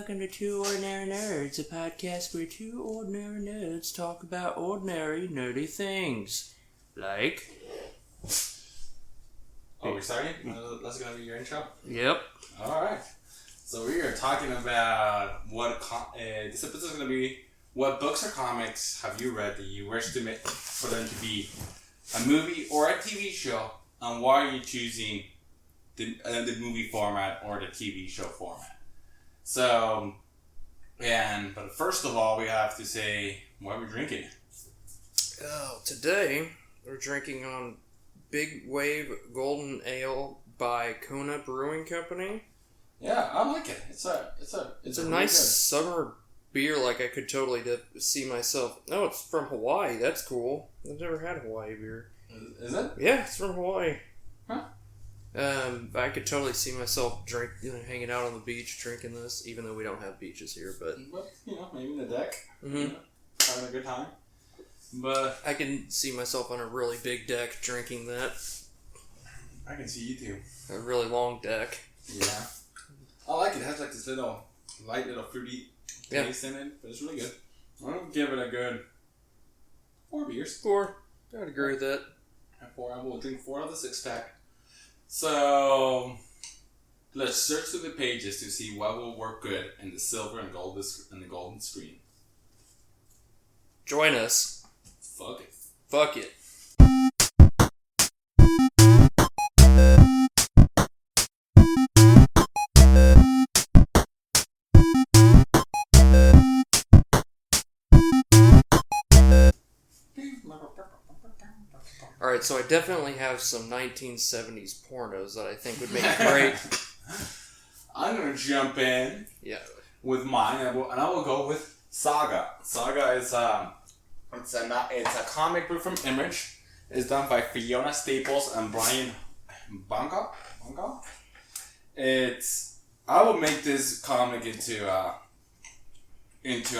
welcome to Two Ordinary Nerds, a podcast where two ordinary nerds talk about ordinary, nerdy things. Like... Oh, we're starting? That's going to be your intro? Yep. Alright. So we are talking about this episode is going to be what books or comics have you read that you wish to make for them to be a movie or a TV show, and why are you choosing the movie format or the TV show format? So, but first of all, we have to say what we're drinking. Oh, today we're drinking on Big Wave Golden Ale by Kona Brewing Company. Yeah, I like it. It's a really nice summer beer. Like I could totally see myself. No, it's from Hawaii. That's cool. I've never had Hawaii beer. Is it? Yeah, it's from Hawaii. Huh? I could totally see myself hanging out on the beach drinking this, even though we don't have beaches here. But maybe in the deck, mm-hmm. Having a good time. But I can see myself on a really big deck drinking that. I can see you too. A really long deck. Yeah, I like it. It has like this light little fruity taste in it, but it's really good. I'm gonna give it a good 4 beers. 4. I would agree with that. 4. I will drink 4 of the 6-pack. So let's search through the pages to see what will work good in the silver and the golden screen. Join us. Fuck it. Fuck it. Alright, so I definitely have some 1970s pornos that I think would make great. I'm going to jump in with mine, and I will go with Saga. Saga is it's a comic book from Image. It's done by Fiona Staples and Brian Bunga. I will make this comic into a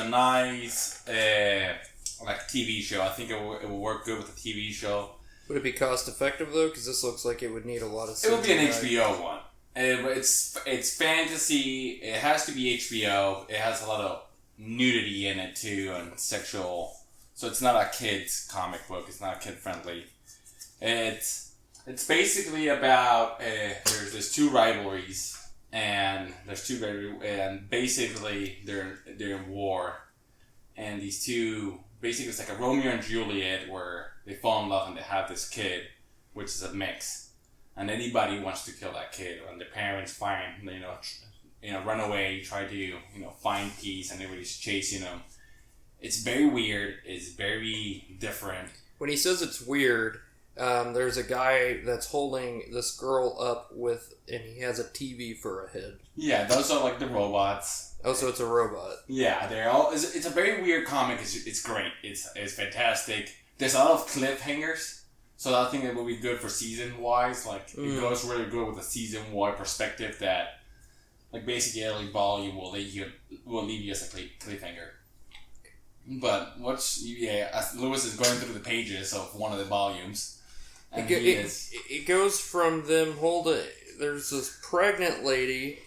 nice TV show. I think it will work good with a TV show. Would it be cost effective though? Because this looks like it would need a lot of. It would be an HBO one. It's fantasy. It has to be HBO. It has a lot of nudity in it too and sexual. So it's not a kid's comic book. It's not kid friendly. It's basically about there's 2 rivalries and basically they're in war, and these 2 basically it's like a Romeo and Juliet where they fall in love and they have this kid, which is a mix, and anybody wants to kill that kid, and the parents run away, try to find peace, and everybody's chasing them. It's very weird. It's very different. When he says it's weird, there's a guy that's holding this girl up and he has a TV for a head. Yeah, those are like the robots. Oh, so it's a robot. Yeah, they're all. It's a very weird comic. It's great. It's fantastic. There's a lot of cliffhangers, so I think it will be good for season wise. It goes really good with a season wide perspective that, basically every volume will leave you as a cliffhanger. But as Lewis is going through the pages of one of the volumes, and it goes from them there's this pregnant lady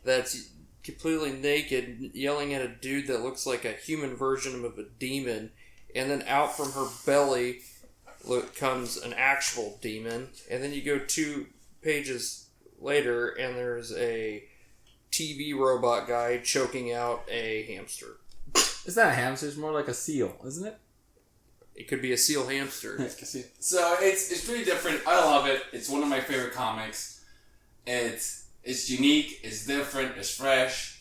that's completely naked yelling at a dude that looks like a human version of a demon, and then out from her belly comes an actual demon, and then you go 2 pages later and there's a TV robot guy choking out a hamster. It's not a hamster, it's more like a seal, isn't it? It could be a seal hamster. So it's really different. I love it. It's one of my favorite comics. It's unique, it's different, it's fresh.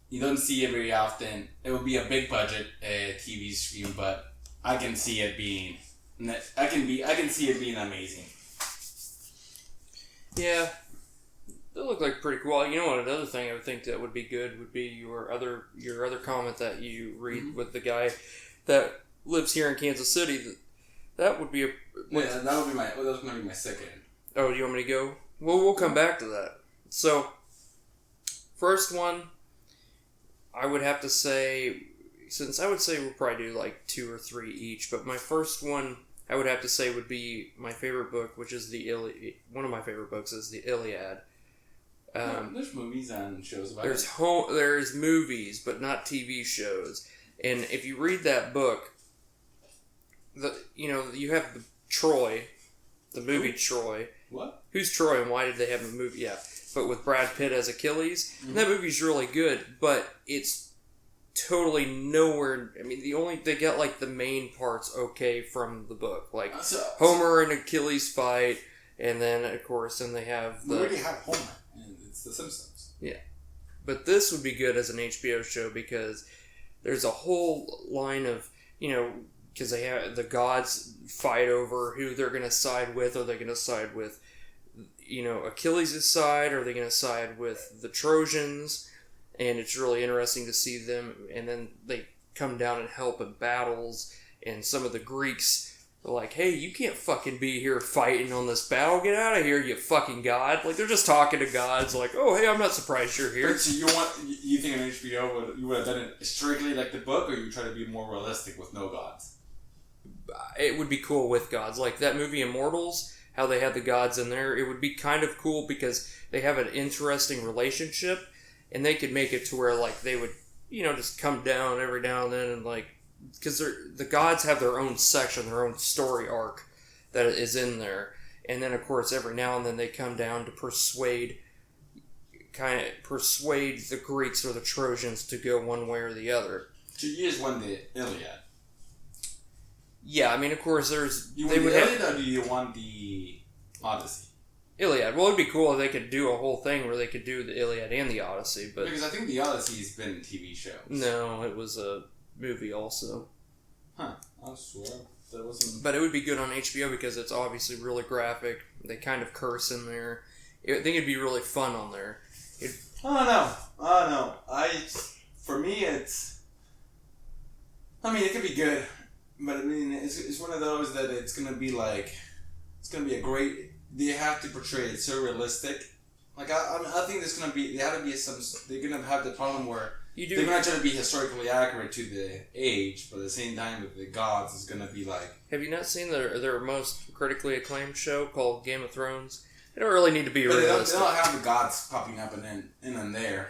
You don't see it very often. It would be a big budget TV stream, but I can see it being amazing. Yeah. They look like pretty cool. You know what? Another thing I would think that would be good would be your other comment that you read with the guy that lives here in Kansas City. That would be that was going to be my second. Oh, do you want me to go? Well, we'll come back to that. So, first one, I would have to say, since I would say we'll probably do 2 or 3 each, but my first one I would have to say would be my favorite book, which is one of my favorite books is the Iliad. There's movies and shows about There's it. there's movies, but not TV shows. And if you read that book, you have Troy, the movie Troy. What? Who's Troy and why did they have a movie? Yeah, but with Brad Pitt as Achilles. And that movie's really good, but it's totally nowhere. I mean, they get like the main parts okay from the book, like Homer and Achilles fight, and then of course, then they have we already have Homer, and it's The Simpsons. Yeah, but this would be good as an HBO show because there's a whole line of because they have the gods fight over who they're going to side with. Are they going to side with Achilles' side? Or are they going to side with the Trojans? And it's really interesting to see them. And then they come down and help in battles. And some of the Greeks are like, hey, you can't fucking be here fighting on this battle. Get out of here, you fucking god. Like, they're just talking to gods like, oh, hey, I'm not surprised you're here. So you think an HBO would have done it strictly like the book, or you try to be more realistic with no gods? It would be cool with gods. Like that movie Immortals, how they had the gods in there, it would be kind of cool because they have an interesting relationship, and they could make it to where like they would, just come down every now and then, and like, because the gods have their own section, their own story arc that is in there, and then of course every now and then they come down to persuade the Greeks or the Trojans to go one way or the other. So you just won the Iliad. Yeah, I mean, of course, You want the Iliad, or do you want the Odyssey? Iliad. Well, it'd be cool if they could do a whole thing where they could do the Iliad and the Odyssey, but because I think the Odyssey's been TV shows. no, it was a movie also. Huh? I swear that wasn't. But it would be good on HBO because it's obviously really graphic. They kind of curse in there. I think it'd be really fun on there. I don't know. For me, it's. I mean, it could be good. But I mean, it's one of those that it's gonna be a great. They have to portray it so realistic. Like I think there's gonna be they're gonna have the problem where they're gonna try to be historically accurate to the age, but at the same time with the gods is gonna be like. Have you not seen their most critically acclaimed show called Game of Thrones? They don't really need to be realistic. They don't have the gods popping up and there.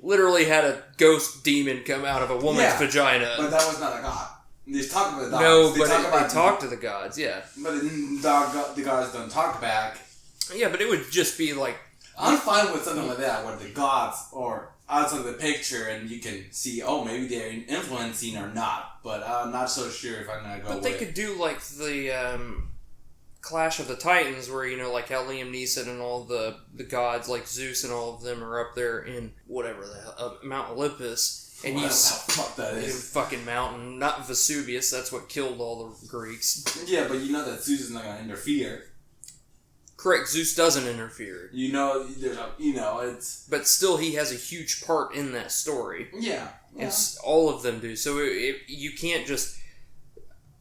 Literally had a ghost demon come out of a woman's vagina. But that was not a god. They talk about the gods. No, they talk to the gods, yeah. But the gods don't talk back. Yeah, but it would just be like... I'm fine with something like that, where the gods are outside the picture and you can see, maybe they're influencing or not. But I'm not so sure if I'm going to go with it. But they could do like the Clash of the Titans, where, like how Liam Neeson and all the gods, like Zeus and all of them are up there in whatever the hell, Mount Olympus. And you fuck that is. Fucking mountain, not Vesuvius. That's what killed all the Greeks. Yeah, but you know that Zeus is not going to interfere. Correct, Zeus doesn't interfere. It's. But still, he has a huge part in that story. Yeah. And all of them do. So you can't just.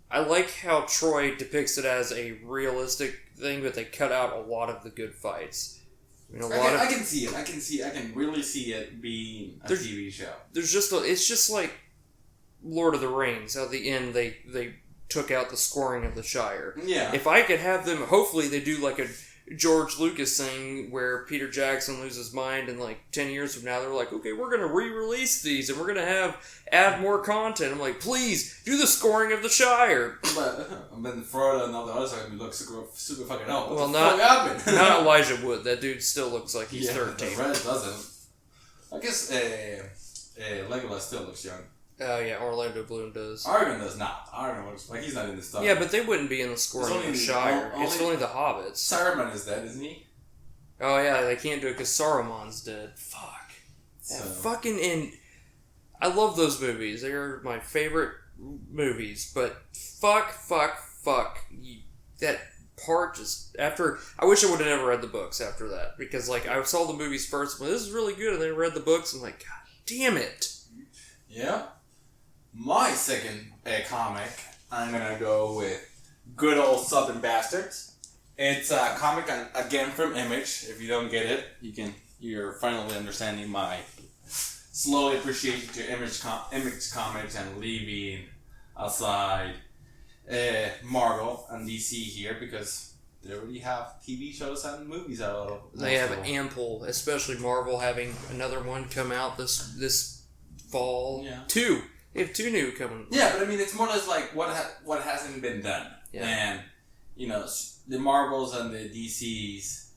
I like how Troy depicts it as a realistic thing, but they cut out a lot of the good fights. I can see it. I can really see it being a TV show. It's just like Lord of the Rings. How at the end they took out the scoring of the Shire. Yeah. If I could have them, hopefully they do like a George Lucas thing where Peter Jackson loses his mind, and like 10 years from now they're like, okay, we're gonna re-release these and we're gonna add more content. I'm like, please do the scoring of the Shire. But then Frodo and all the others are gonna look super fucking old. Well, not Elijah Wood. That dude still looks like he's 13. Red doesn't. I guess Legolas still looks young. Oh yeah, Orlando Bloom does. Aragorn does not. Aragorn looks like he's not in this stuff. Yeah, but they wouldn't be in the scoring of the Shire. It's only the hobbits. Saruman is dead, isn't he? Oh yeah, they can't do it because Saruman's dead. Fuck. And I love those movies. They are my favorite movies. But fuck. That part just after. I wish I would have never read the books after that, because like I saw the movies first, but this is really good, and then I read the books and like, god damn it. Yeah. My second comic, I'm gonna go with Good Old Southern Bastards. It's a comic again from Image. If you don't get it, you're finally understanding my slowly appreciation to Image comics and leaving aside Marvel and DC here, because They already have TV shows and movies out. They have ample, especially Marvel having another one come out this fall. Yeah. Two. They have 2 new coming. Yeah, but I mean, it's more or less like what hasn't been done. Yeah. And, you know, the Marvels and the DCs,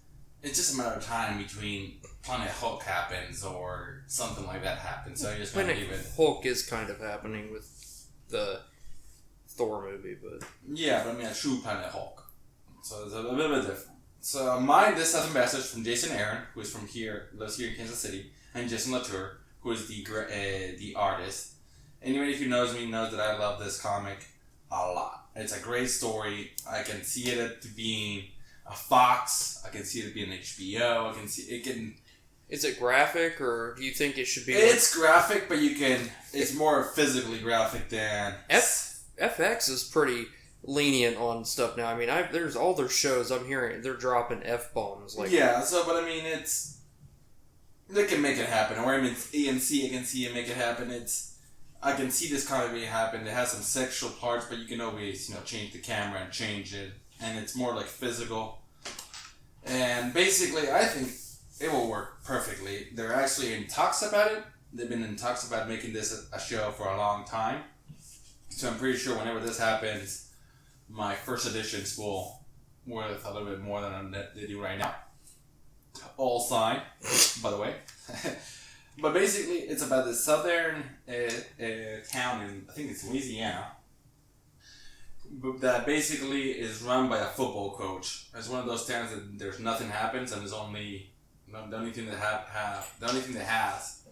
it's just a matter of time between Planet Hulk happens or something like that happens. So you're just going to leave it. Hulk is kind of happening with the Thor movie, but... Yeah, but I mean a true Planet Hulk. So it's a little bit different. So this has a message from Jason Aaron, who is from here, lives here in Kansas City, and Jason Latour, who is the artist. Anybody who knows me knows that I love this comic a lot. It's a great story. I can see it being a Fox. I can see it being HBO. I can see it can. Is it graphic, or do you think it should be? It's graphic, but it's more physically graphic than FX is pretty lenient on stuff now. I mean, there's all their shows I'm hearing they're dropping F-bombs like. Yeah. So, but I mean, they can make it happen. Or I mean, AMC, I can see it make it happen. I can see this comedy happen. It has some sexual parts, but you can always, change the camera and change it. And it's more like physical. And basically, I think it will work perfectly. They're actually in talks about it. They've been in talks about making this a show for a long time. So I'm pretty sure whenever this happens, my first editions will worth a little bit more than they do right now. All signed, by the way. But basically, it's about this southern town in, I think it's Louisiana, that basically is run by a football coach. It's one of those towns that there's nothing happens, and there's only the only thing that has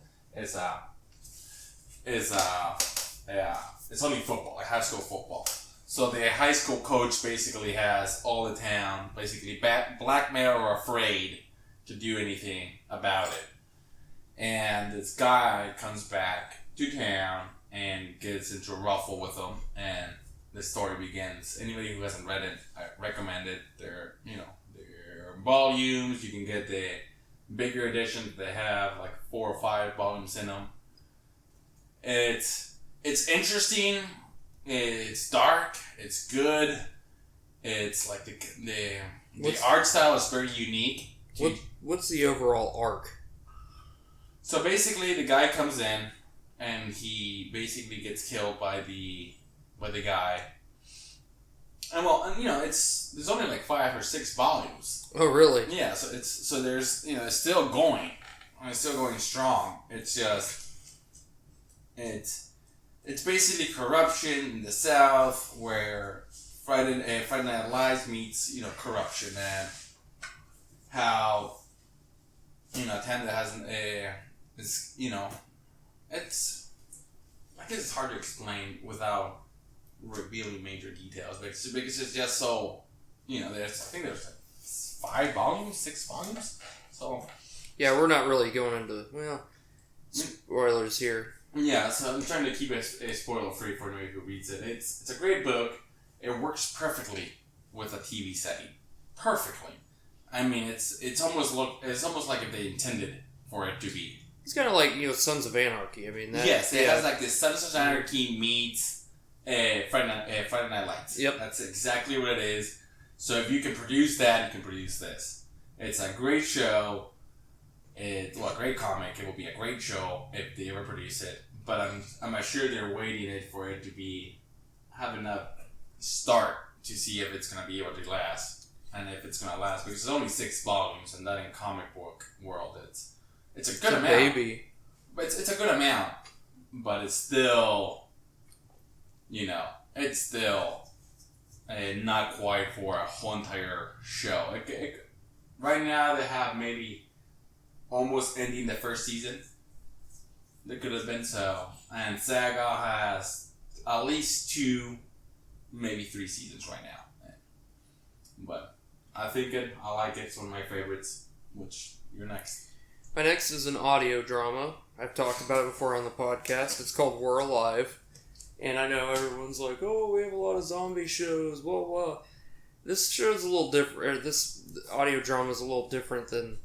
it's only football, like high school football. So the high school coach basically has all the town basically blackmailed or afraid to do anything about it. And this guy comes back to town and gets into a ruffle with them, and the story begins. Anybody who hasn't read it, I recommend it. They're volumes. You can get the bigger edition. They have like 4 or 5 volumes in them. It's interesting. It's dark. It's good. It's like the art style is very unique. What's the overall arc? So basically, the guy comes in, and he basically gets killed by the guy. And there's only like 5 or 6 volumes. Oh, really? Yeah. So there's it's still going, and it's still going strong. It's just it's basically corruption in the South, where Friday Night Lights meets corruption, and how Tanda has it's I guess it's hard to explain without revealing major details, because it's just so there's 5 volumes, 6 volumes, so yeah, we're not really going into spoilers here. Yeah, so I'm trying to keep it spoiler free for anybody who reads it. It's a great book. It works perfectly with a TV setting, perfectly. I mean, it's almost like if they intended for it to be. It's kind of like Sons of Anarchy. I mean, yes, it has like this Sons of Anarchy meets Friday Night Lights. Yep, that's exactly what it is. So if you can produce that, you can produce this. It's a great show. A great comic. It will be a great show if they ever produce it. But I'm sure they're waiting for it to have enough start to see if it's gonna be able to last, and if it's gonna last, because it's only 6 volumes, and that in comic book world, it's a good amount. Baby. But it's a good amount, but it's still, it's still not quite for a whole entire show. Right now they have maybe almost ending the first season. That could have been so. And Saga has at least 2, maybe 3 seasons right now. But I like it. It's one of my favorites. Which, you're next. My next is an audio drama. I've talked about it before on the podcast. It's called We're Alive. And I know everyone's like, oh, we have a lot of zombie shows, blah, blah. This show's a little different. This audio drama is a little different than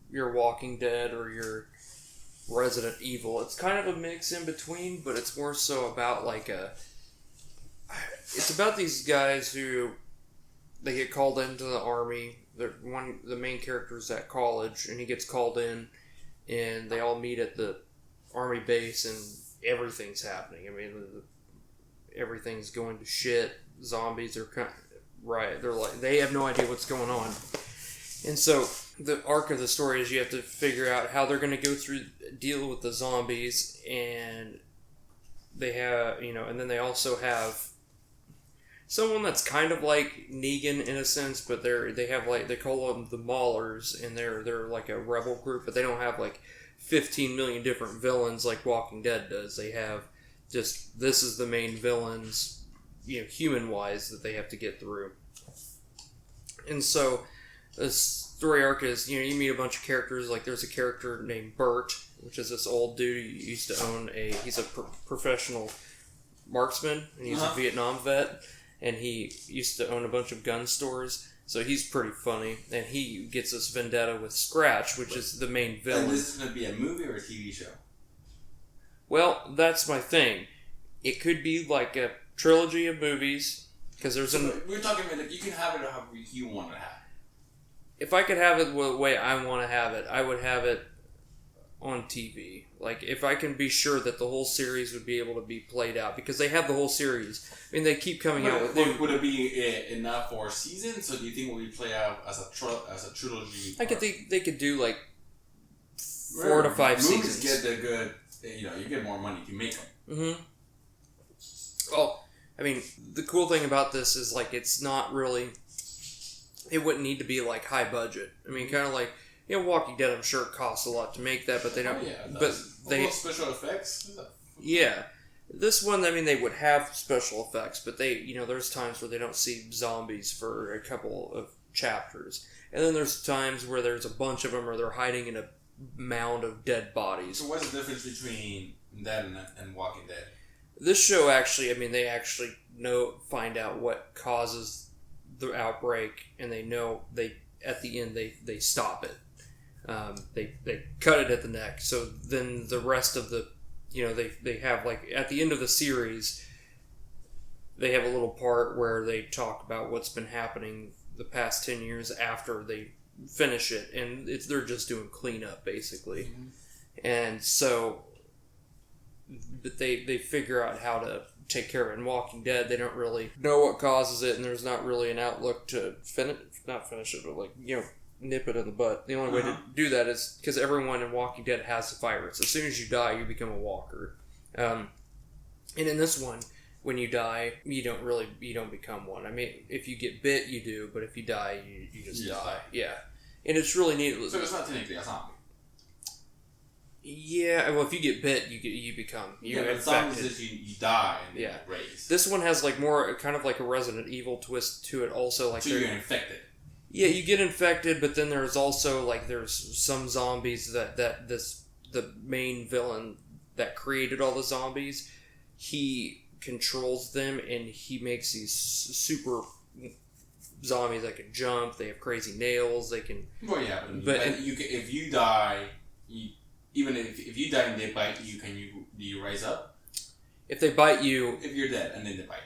your Walking Dead or your Resident Evil. It's kind of a mix in between, but it's more so about like it's about these guys who they get called into the army. The main character's at college, and he gets called in, and they all meet at the army base, and everything's happening. I mean, everything's going to shit. Zombies are right. They're like they have no idea what's going on, and so the arc of the story is you have to figure out how they're going to go through deal with the zombies, and they have and then they also have someone that's kind of like Negan in a sense, but they have like they call them the Maulers, and they're like a rebel group, but they don't have like 15 million different villains like Walking Dead does. They have just this is the main villains, human wise that they have to get through, and so the story arc is you meet a bunch of characters. Like there's a character named Bert, which is this old dude who used to own he's a professional marksman, and he's a Vietnam vet. And he used to own a bunch of gun stores, so he's pretty funny. And he gets this vendetta with Scratch, which is the main villain. And this is going to be a movie or a TV show? Well, that's my thing. It could be like a trilogy of movies, because there's we're talking about, like, you can have it however you want to have it. If I could have it the way I want to have it, I would have it on TV. Like, if I can be sure that the whole series would be able to be played out, because they have the whole series. I mean, they keep coming out with... Would it be enough for a season? So do you think it will play out as a trilogy? I could think they could do, like, 4 to 5 seasons. Movies get the good... you get more money if you make them. Mm-hmm. Well, I mean, the cool thing about this is, like, it's not really... It wouldn't need to be, like, high budget. I mean, kind of like... Walking Dead, I'm sure it costs a lot to make that, but they don't... Oh, yeah, but they special effects? Yeah. This one, I mean, they would have special effects, but they, there's times where they don't see zombies for a couple of chapters. And then there's times where there's a bunch of them, or they're hiding in a mound of dead bodies. So what's the difference between that and Walking Dead? This show actually, I mean, they actually find out what causes the outbreak, and at the end, they stop it. They cut it at the neck. So then the rest of the, they have, like, at the end of the series, they have a little part where they talk about what's been happening the past 10 years after they finish it. And they're just doing cleanup, basically. Mm-hmm. And so they figure out how to take care of it. In Walking Dead, they don't really know what causes it, and there's not really an outlook to not finish it, but, like, nip it in the butt. The only way to do that is because everyone in Walking Dead has the virus. As soon as you die, you become a walker. And in this one, when you die, you don't become one. I mean, if you get bit, you do, but if you die, you just die. Yeah. And it's really neat. So it's not technically a zombie. Yeah, well, if you get bit, you become but zombies is you die and you raise. This one has like more kind of like a Resident Evil twist to it. Also, like so you're infected. Yeah, you get infected, but then there's also like there's some zombies that the main villain that created all the zombies, he controls them and he makes these super zombies that can jump. They have crazy nails. They can. Well, yeah, but if you die, even if you die and they bite you, do you rise up? If they bite you, if you're dead and then they bite.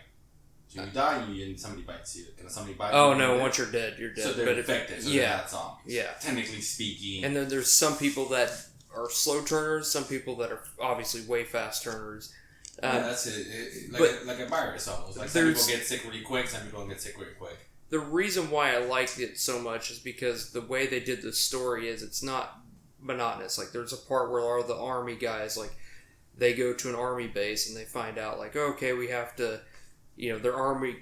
So you die and somebody bites you. Can somebody bite you? Oh no! Once you're dead, you're dead. So they're infected. So they're not zombies. Yeah. Technically speaking. And then there's some people that are slow turners. Some people that are obviously way fast turners. That's it. Like a virus almost. Like some people get sick really quick. Some people don't get sick really quick. The reason why I liked it so much is because the way they did the story is it's not monotonous. Like there's a part where all the army guys they go to an army base and they find out like, okay, we have to. Their army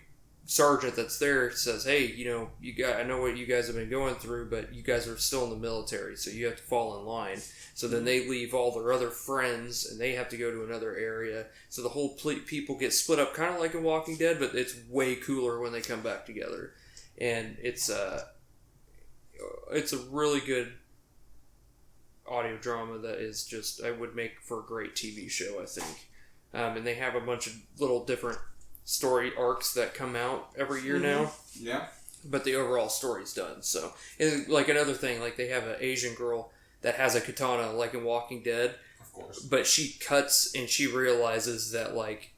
sergeant that's there says, hey, I know what you guys have been going through, but you guys are still in the military, so you have to fall in line. So then they leave all their other friends, and they have to go to another area. So the whole people get split up, kind of like in Walking Dead, but it's way cooler when they come back together. And it's a really good audio drama that is just, I would make for a great TV show, I think. And they have a bunch of little different story arcs that come out every year now. Yeah. But the overall story's done. So, and like another thing, like they have an Asian girl that has a katana, like in Walking Dead. Of course. But she cuts and she realizes that like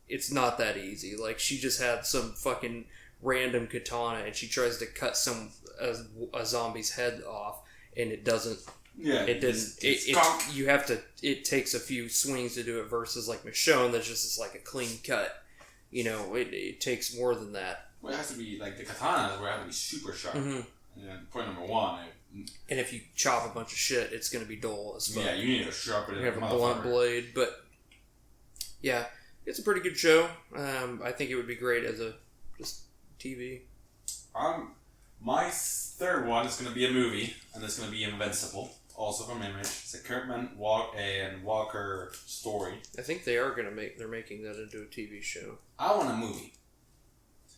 it's not that easy. Like, she just had some fucking random katana and she tries to cut a zombie's head off, and it doesn't. Yeah, it didn't. You have to. It takes a few swings to do it versus like Michonne, that's just like a clean cut. You know, it takes more than that. Well, it has to be like the katanas where it has to be super sharp. Mm-hmm. And point number one. And if you chop a bunch of shit, it's going to be dull as fuck. Yeah, you need to sharpen it. You have a blunt blade, but yeah, it's a pretty good show. I think it would be great as a just TV. My third one is going to be a movie, and it's going to be Invincible, also from Image. It's a Kurtman and Walker story. I think they are going to they're making that into a TV show. I want a movie.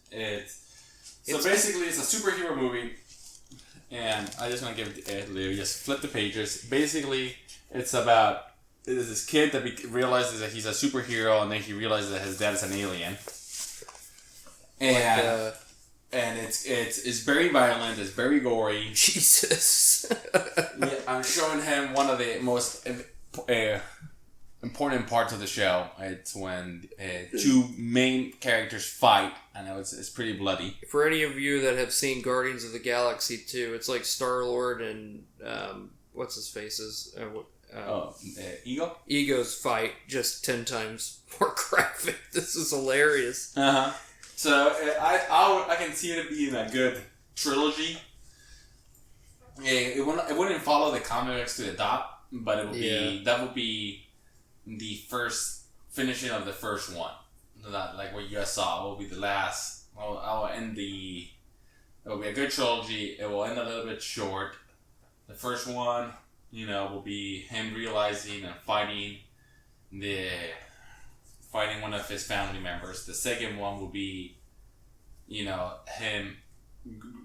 Basically, it's a superhero movie, and I just want to give it Leo. Just flip the pages. Basically, it's about this kid that realizes that he's a superhero, and then he realizes that his dad is an alien. And and it's very violent. It's very gory. Jesus. Yeah, I'm showing him one of the most important parts of the show. It's when two main characters fight. I know it's pretty bloody. For any of you that have seen Guardians of the Galaxy 2, it's like Star-Lord and what's his face's Ego? Ego's fight, just 10 times more graphic. This is hilarious. Uh-huh. So I can see it being a good trilogy. It wouldn't follow the comics to the dot, but it would that would be the first finishing of the first one. That, like what you guys saw, will be the last. I'll end it will be a good trilogy. It will end a little bit short. The first one, will be him realizing and fighting one of his family members. The second one will be, him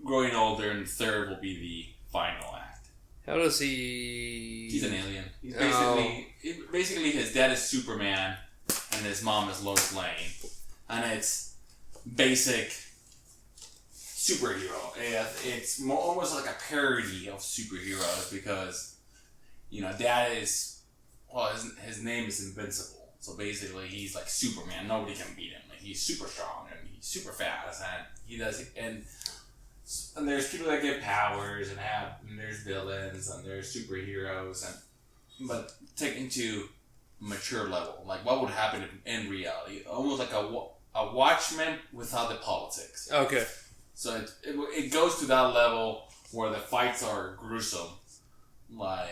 growing older, and the third will be the final act. How does he... He's an alien. He's basically his dad is Superman, and his mom is Lois Lane. And it's basic superhero. It's almost like a parody of superheroes because, dad is... Well, his name is Invincible. So basically, he's like Superman. Nobody can beat him. Like, he's super strong and he's super fast, and he does. And there's people that get powers, and there's villains, and there's superheroes, but taken to mature level. Like, what would happen in reality? Almost like a Watchmen without the politics. Okay. So it goes to that level where the fights are gruesome, but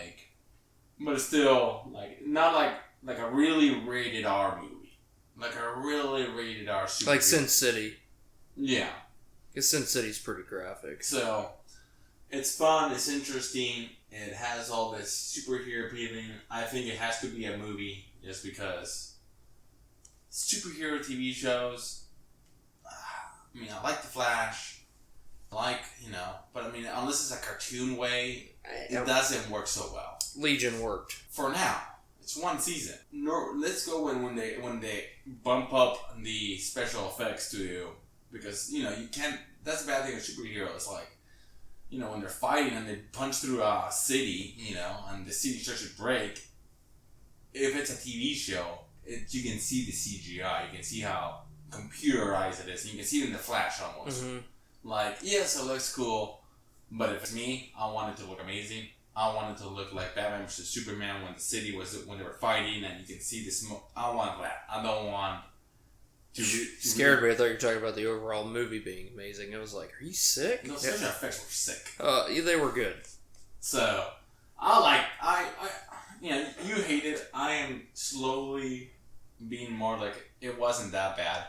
it's still not like a really rated R movie. Like a really rated R superhero. Like Sin City. Yeah. Because Sin City's pretty graphic. So, it's fun, it's interesting, it has all this superhero feeling. I think it has to be a movie just because superhero TV shows, I like The Flash, but unless it's a cartoon way, it doesn't work so well. Legion worked. For now. It's one season. No, let's go when they bump up the special effects to, because you can't. That's a bad thing with superheroes. Like, when they're fighting and they punch through a city, and the city starts to break. If it's a TV show, you can see the CGI. You can see how computerized it is. You can see it in The Flash almost. Mm-hmm. Yes, it looks cool, but if it's me, I want it to look amazing. I want it to look like Batman vs. Superman when the city when they were fighting and you can see the smoke. I want that. I don't want to... Scared me. I thought you were talking about the overall movie being amazing. I was like, are you sick? No, special effects were sick. They were good. So, you hate it. I am slowly being more like, it wasn't that bad.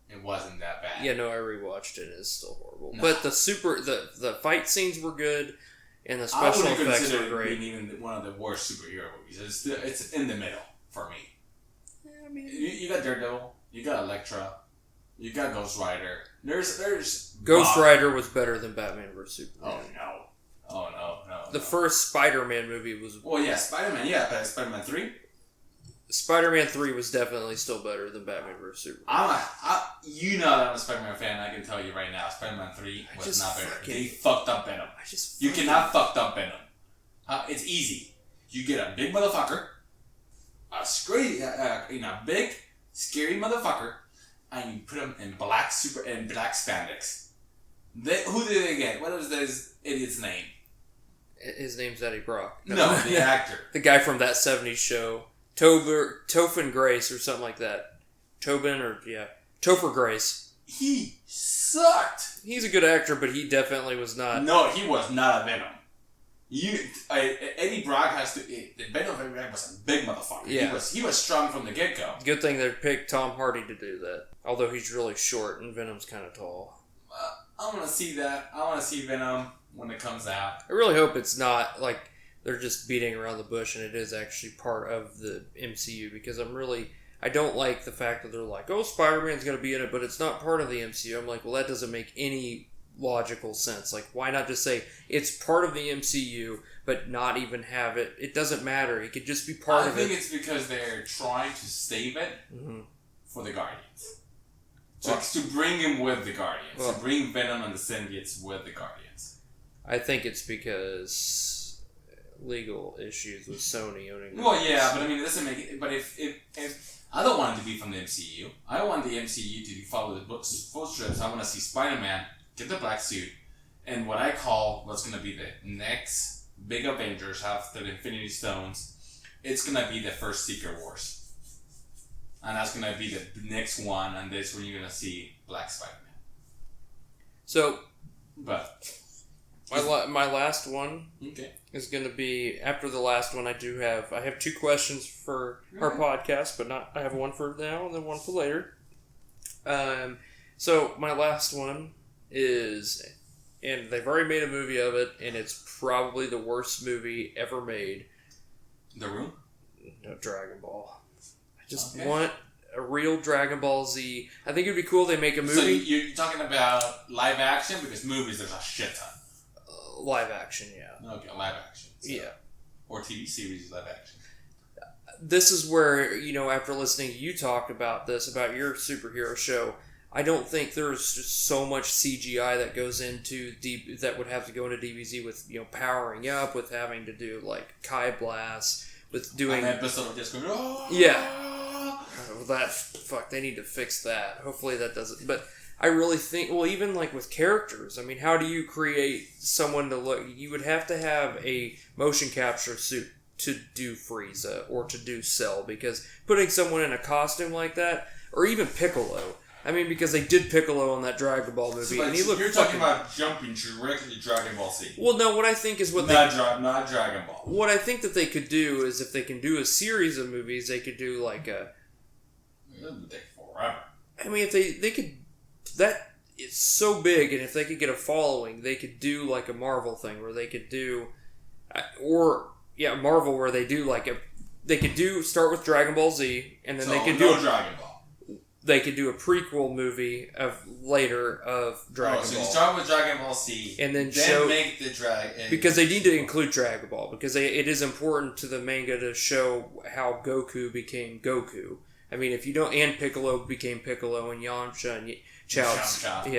It wasn't that bad. Yeah, no, I rewatched it. It's still horrible. No. But the fight scenes were good. And the special effects were great. It being even one of the worst superhero movies. It's in the middle for me. Yeah, you got Daredevil, you got Elektra, you got Ghost Rider. There's Ghost Rider was better than Batman vs Superman. Oh no. The first Spider-Man movie was. Well, yeah, Spider-Man. Yeah, but Spider-Man 3. Spider-Man 3 was definitely still better than Batman vs Superman. That I'm a Spider-Man fan. I can tell you right now, Spider-Man 3 was not better. They fucked up Venom. You cannot fuck up Venom. It's easy. You get a big motherfucker, a big scary motherfucker, and you put him in black spandex. Who did they get? What was this idiot's name? His name's Eddie Brock. No, the actor. The guy from that 70s show. Topher Grace or something like that. Topher Grace. He sucked. He's a good actor, but he definitely was not. No, he was not a Venom. Eddie Brock Venom was a big motherfucker. Yeah. He was strong from the get-go. Good thing they picked Tom Hardy to do that. Although he's really short and Venom's kind of tall. I want to see that. I want to see Venom when it comes out. I really hope it's not like they're just beating around the bush and it is actually part of the MCU, because I don't like the fact that they're like, oh, Spider-Man's going to be in it, but it's not part of the MCU. I'm like, well, that doesn't make any logical sense. Like, why not just say it's part of the MCU, but not even have it? It doesn't matter. It could just be part of it. I think it's because they're trying to save it for the Guardians. To bring him with the Guardians. To bring Venom and the symbiotes with the Guardians. I think it's because legal issues with Sony owning. Well, yeah, but I mean, it doesn't make it. But if I don't want it to be from the MCU, I want the MCU to follow the books full strips. I want to see Spider-Man get the black suit, and what I call what's going to be the next big Avengers after the Infinity Stones. It's going to be the first Secret Wars, and that's going to be the next one, and that's when you're going to see Black Spider-Man. So, but my last one okay. is going to be after the last one. I have two questions for our podcast, but I have one for now and then one for later. So my last one is, and they've already made a movie of it, and it's probably the worst movie ever made. The Room? No, Dragon Ball. I just want a real Dragon Ball Z. I think it'd be cool they make a movie. So you're talking about live action? Because movies, there's a shit ton. Live action, yeah. Okay, live action. So. Yeah. Or TV series live action. This is where, after listening to you talk about this, about your superhero show, I don't think there's just so much CGI that goes into that would have to go into DBZ with, powering up, with having to do, like, Kai Blast, with doing... An episode of just going, oh! Yeah. They need to fix that. Hopefully that doesn't... But I really think, well, even, like, with characters, I mean, how do you create someone to look... You would have to have a motion capture suit to do Frieza or to do Cell, because putting someone in a costume like that, or even Piccolo... I mean, because they did Piccolo on that Dragon Ball movie, and he looked. You're talking about jumping directly to Dragon Ball Z. Well, no. What I think is not Dragon Ball. What I think that they could do is, if they can do a series of movies, they could do like a. It would take forever. I mean, if they could, that it's so big, and if they could get a following, they could do like a Marvel thing where they could do, Marvel where they do like they could start with Dragon Ball Z, and then they could do Dragon Ball. They could do a prequel movie of Dragon Ball. So you start with Dragon Ball Z, and then make the Dragon... Because they need to include Dragon Ball, because it is important to the manga to show how Goku became Goku. I mean, if you don't... And Piccolo became Piccolo, and Yamcha and Chaozu.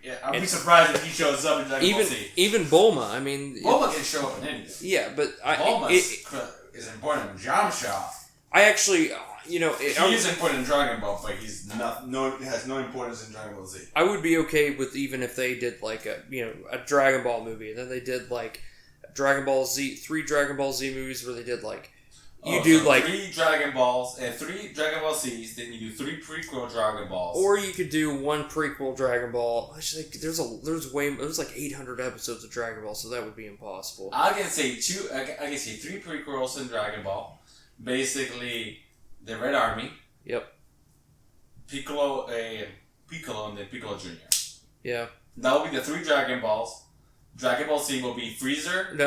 Yeah. I'd be surprised if he shows up in Dragon Ball Z. Even Bulma, I mean... Bulma can show up in anything. Yeah, but... Bulma is important in Yamcha. I actually... he is important in Dragon Ball, but he has no importance in Dragon Ball Z. I would be okay with even if they did like a Dragon Ball movie, and then they did like Dragon Ball Z, 3 Dragon Ball Z movies where they did like three Dragon Balls and 3 Dragon Ball Z's, then you do 3 prequel Dragon Balls, or you could do 1 prequel Dragon Ball. Actually, there's like 800 episodes of Dragon Ball, so that would be impossible. I can say 3 prequels in Dragon Ball, basically. The Red Army. Yep. Piccolo and then Piccolo Jr. Yeah. That will be the 3 Dragon Balls. Dragon Ball Z will be Freezer.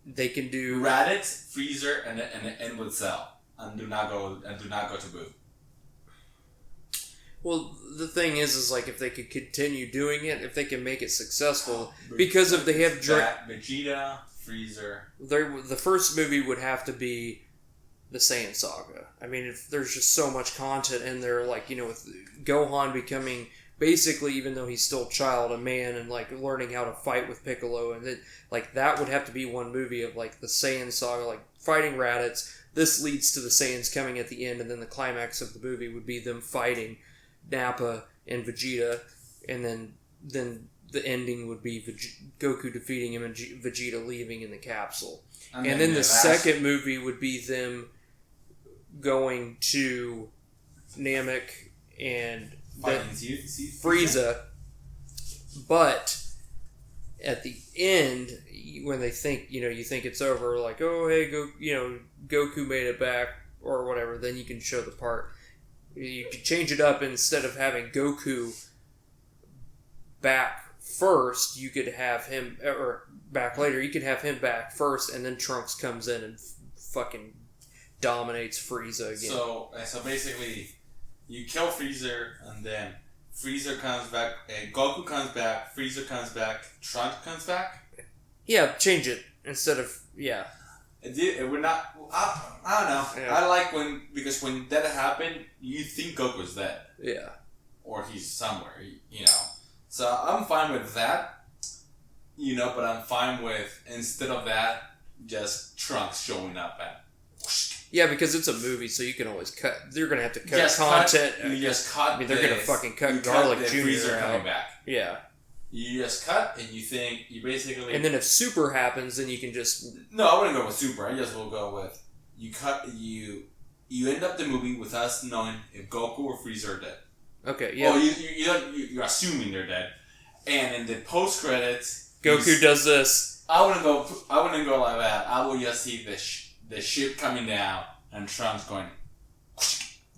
They can do Raditz, Freezer, and end with Cell, and do not go to Boo. Well, the thing is like if they could continue doing it, if they can make it successful, because if they have Vegeta, Freezer. The first movie would have to be the Saiyan Saga. I mean, if there's just so much content in there, like, with Gohan becoming basically, even though he's still a child, a man, and like learning how to fight with Piccolo, and then like that would have to be one movie of like the Saiyan Saga, like fighting Raditz, this leads to the Saiyans coming at the end, and then the climax of the movie would be them fighting Nappa and Vegeta, and then the ending would be Goku defeating him and Vegeta leaving in the capsule. And then the second movie would be them going to Namek and Frieza. But at the end, when they think, you think it's over, like, oh, hey, Goku made it back or whatever, then you can show the part. You could change it up. Instead of having Goku back first, you could have him, or back later, you could have him back first, and then Trunks comes in and fucking dominates Frieza again. So basically, you kill Freezer, and then Freezer comes back, Goku comes back, Freezer comes back, Trunks comes back? Yeah, change it. Instead of, yeah. We're not, I don't know. Yeah. I like because when that happened, you think Goku's dead. Yeah. Or he's somewhere, So I'm fine with that, but I'm fine with, instead of that, just Trunks showing up and whoosh. Yeah, because it's a movie, so you can always cut. You're going to have to cut content. You just cut. I mean, they're going to fucking cut Garlic Jr. Freezer coming back. Yeah. You just cut, and you basically... And then if Super happens, then you can just... No, I wouldn't go with Super. I just will go with... You end up the movie with us knowing if Goku or Freezer are dead. Okay, yeah. Well, you're assuming they're dead. And in the post-credits... Goku does this. I wouldn't go like that. I would just see the ship coming down and Trunks going...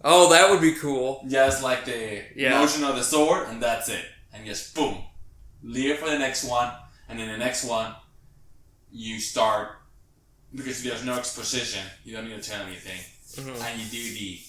Oh, that would be cool. Just like the motion of the sword, and that's it. And just boom. Leave it for the next one, and then the next one, you start, because there's no exposition, you don't need to tell anything, and you do the...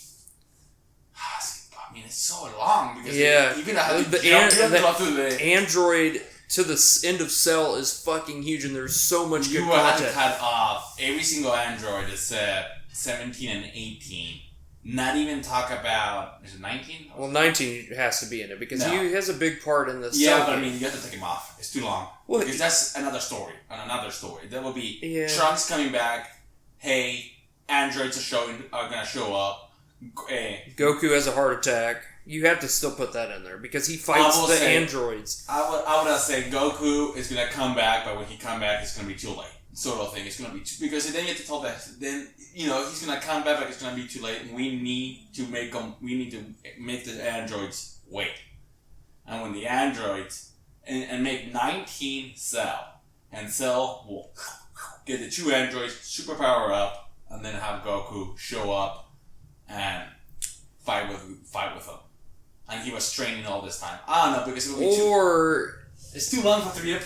I mean, it's so long, because you're going to have to jump through the... Android to the end of Cell is fucking huge, and there's so much good content. You have to cut off every single android except 17 and 18. Not even talk about... Is it 19? Well, 19 has to be in it, because he has a big part in the Cell game. But I mean, you have to take him off. It's too long. Well, because that's another story. That will be Trunks coming back. Hey, androids are going to show up. Goku has a heart attack. You have to still put that in there because he fights the androids. I would say Goku is going to come back, but when he come back, it's going to be too late. Sort of thing. It's going to be because then you have to tell that. Then he's going to come back, but it's going to be too late. And we need to make them. We need to make the androids wait. And when the androids and make 19 Cell, and Cell will get the 2 androids superpower up, and then have Goku show up and fight with them. And he was training all this time. I don't know because it would be it's too long for three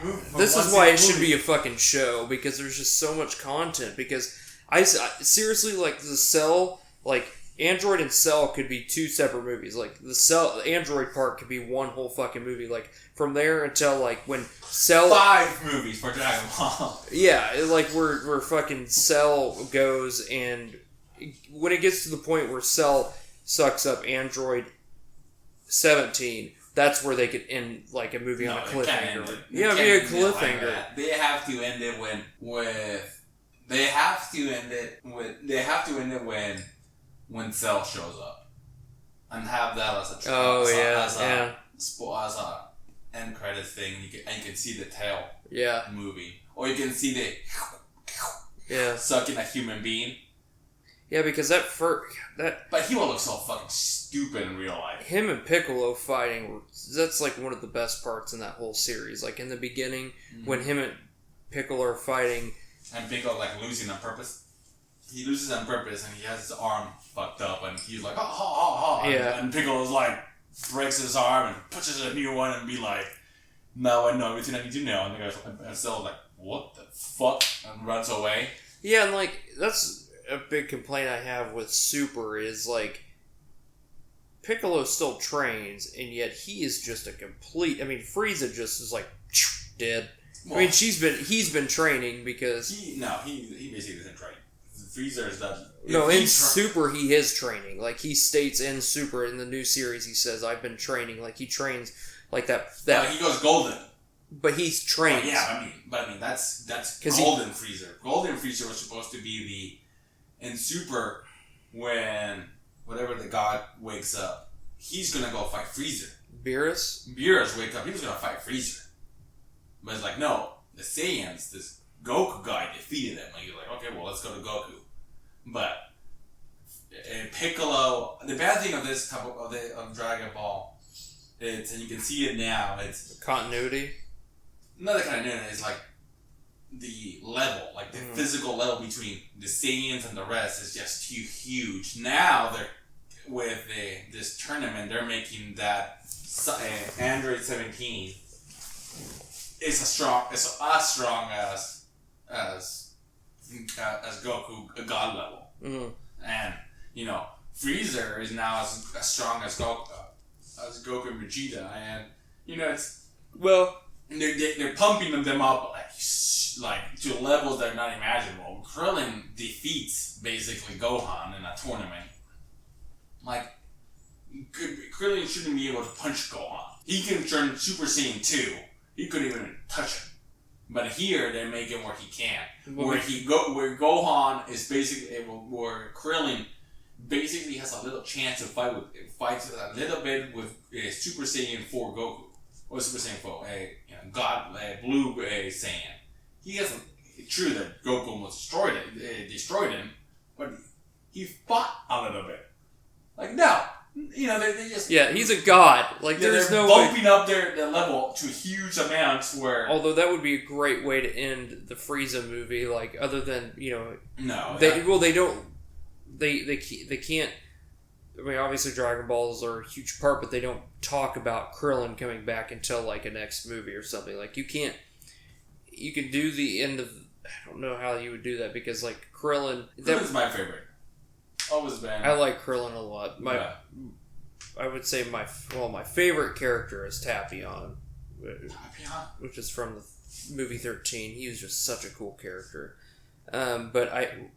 movies. This is why it should be a fucking show, because there's just so much content. Because I seriously, like, the Cell, like, Android and Cell could be 2 separate movies. Like, the Android part could be one whole fucking movie. Like, from there until, like, when Cell... 5 movies for Dragon Ball. Yeah, like, where fucking Cell goes, and when it gets to the point where Cell sucks up Android 17... That's where they could end like a movie on a cliffhanger. Yeah, be a cliffhanger. They have to end it when Cell shows up, and have that as a end credits thing. And you can see the tail movie, or you can see the sucking a human being. Yeah, because But he will look so fucking stupid in real life. Him and Piccolo fighting, that's like one of the best parts in that whole series. Like in the beginning, when him and Piccolo are fighting. And Piccolo like losing on purpose. He loses on purpose and he has his arm fucked up and he's like, oh. And Piccolo's like, breaks his arm and pushes a new one and be like, now I know everything I need to know. And the guy's still like, what the fuck? And runs away. Yeah, and like, that's a big complaint I have with Super is like Piccolo still trains and yet he is just a complete. I mean, Frieza just is like dead. Well, I mean, he's been training because he basically doesn't train. Frieza is that. No, in Super he is training. Like he states in Super in the new series, he says I've been training. Like he trains like that. He goes golden. But he's trained. I mean that's Golden Frieza. Golden Frieza was supposed to be In Super, when whatever the god wakes up, he's gonna go fight Freezer. Beerus? Beerus wake up, he was gonna fight Freezer. But it's like, no, the Saiyans, this Goku guy defeated them. Like, you're like, okay, well, let's go to Goku. But Piccolo, the bad thing of this type of Dragon Ball, it's, and you can see it now, it's Continuity? another kind of new, it's like the level, like the physical level between the Saiyans and the rest is just too huge. Now they're with this tournament, they're making that Android 17 is as strong as Goku, a god level, and you know Freezer is now as strong as Goku and Vegeta, and you know it's they're pumping them up like to levels that are not imaginable. Krillin defeats basically Gohan in a tournament. Like Krillin shouldn't be able to punch Gohan. He can turn Super Saiyan 2. He couldn't even touch him. But here they're making where he can. Where Gohan is basically able, where Krillin basically has a little chance to fights a little bit with Super Saiyan 4 Goku. Or Super Saiyan 4, Blue Saiyan. He hasn't. True that Goku almost destroyed him, but he fought a little bit. Like, no. You know, they just... Yeah, he's a god. Like, there's they're no bumping up their level to huge amounts where... Although that would be a great way to end the Frieza movie, like, other than, you know... No. They don't... They can't... I mean, obviously Dragon Balls are a huge part, but they don't talk about Krillin coming back until, like, a next movie or something. Like, you can't... You can do the end of... I don't know how you would do that, because, like, Krillin... Krillin's my favorite. Always been. I like Krillin a lot. I would say my favorite character is Tapion, which is from the movie 13. He was just such a cool character. But I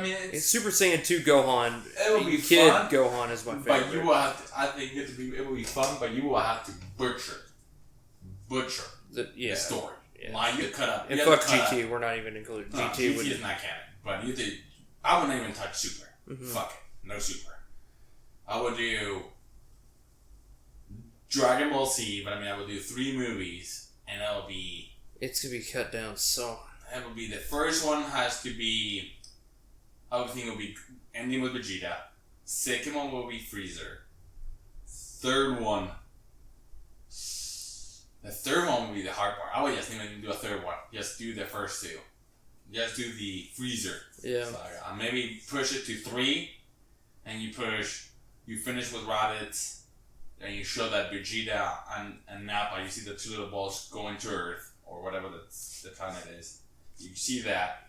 mean, it's Super Saiyan 2 Gohan. It will be Kid fun, Gohan is my favorite. But you will have to. I think it will be fun, but you will have to butcher the story. Yeah. Like you cut up. And fuck GT. We're not even including GT. GT is not canon. But you did. I wouldn't even touch Super. Fuck it. No Super. I would do Dragon Ball Z, but I mean, I would do 3 movies, and it'll be... It's going to be cut down so... It will be, the first one has to be... I would think it will be ending with Vegeta. Second one will be Freezer. Third one... The third one will be the hard part. I would just even do a third one. Just do the first 2. Just do the Freezer. Yeah. So, maybe push it to 3, and you finish with Raditz, and you show that Vegeta and Nappa, you see the 2 little balls going to Earth, or whatever the planet is. You see that.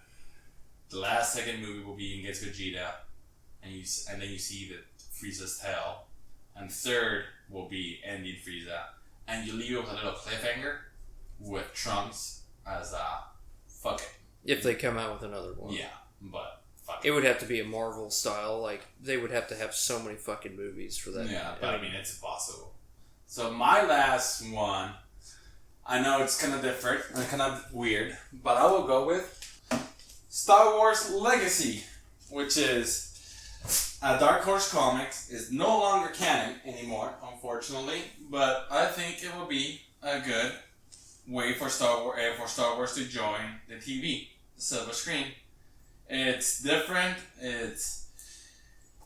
The last second movie will be against Vegeta, and then you see the Frieza's tail. And third will be ending Frieza. And you leave it with a little cliffhanger with Trunks as fuck it. If they come out with another one. Yeah, but fuck it would have to be a Marvel style. Like, they would have to have so many fucking movies for that. Yeah, but I mean, it's impossible. So my last one, I know it's kind of different and kind of weird, but I will go with Star Wars Legacy, which is a Dark Horse Comics. Is no longer canon anymore, unfortunately, but I think it will be a good way for Star Wars to join the TV, the silver screen. It's different.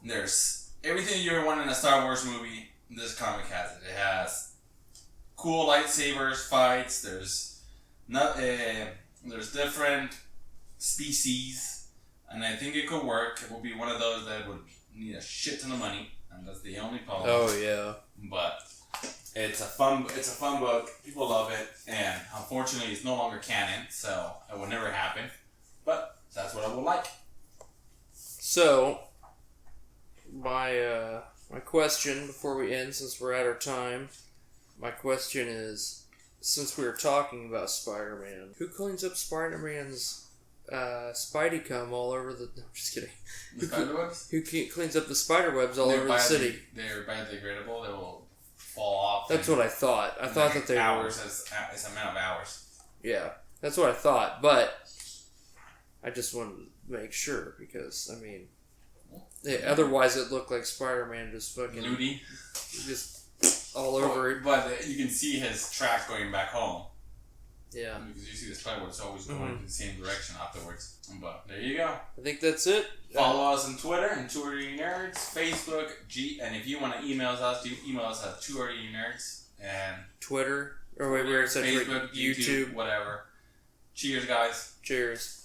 There's everything you ever want in a Star Wars movie. This comic has it. It has cool lightsabers, fights. There's different species, and I think it could work. It will be one of those that would need a shit ton of money, and that's the only problem. Oh yeah. But it's a fun book. People love it, and unfortunately, it's no longer canon, so it will never happen. But that's what I would like. So, my question before we end, since we're at our time, my question is, since we were talking about Spider-Man, who cleans up Spider-Man's Spidey cum all over the... No, I'm just kidding. The spiderwebs? Who cleans up the spider-webs all over the city? They're biodegradable. They will fall off. That's what I thought. I thought that they hours were... It's amount of hours. Yeah, that's what I thought. But I just wanted to make sure because I mean, otherwise it looked like Spider-Man just fucking Ludi. just all over it. But you can see his track going back home. Yeah. Because you see the spider it's always going in the same direction afterwards. But there you go. I think that's it. Follow us on Twitter and 2 Nerdy Nerds, Facebook, and if you want to email us, email us at 2 Nerdy Nerds and Twitter. Or wait, we already said Facebook, YouTube. whatever. Cheers, guys. Cheers.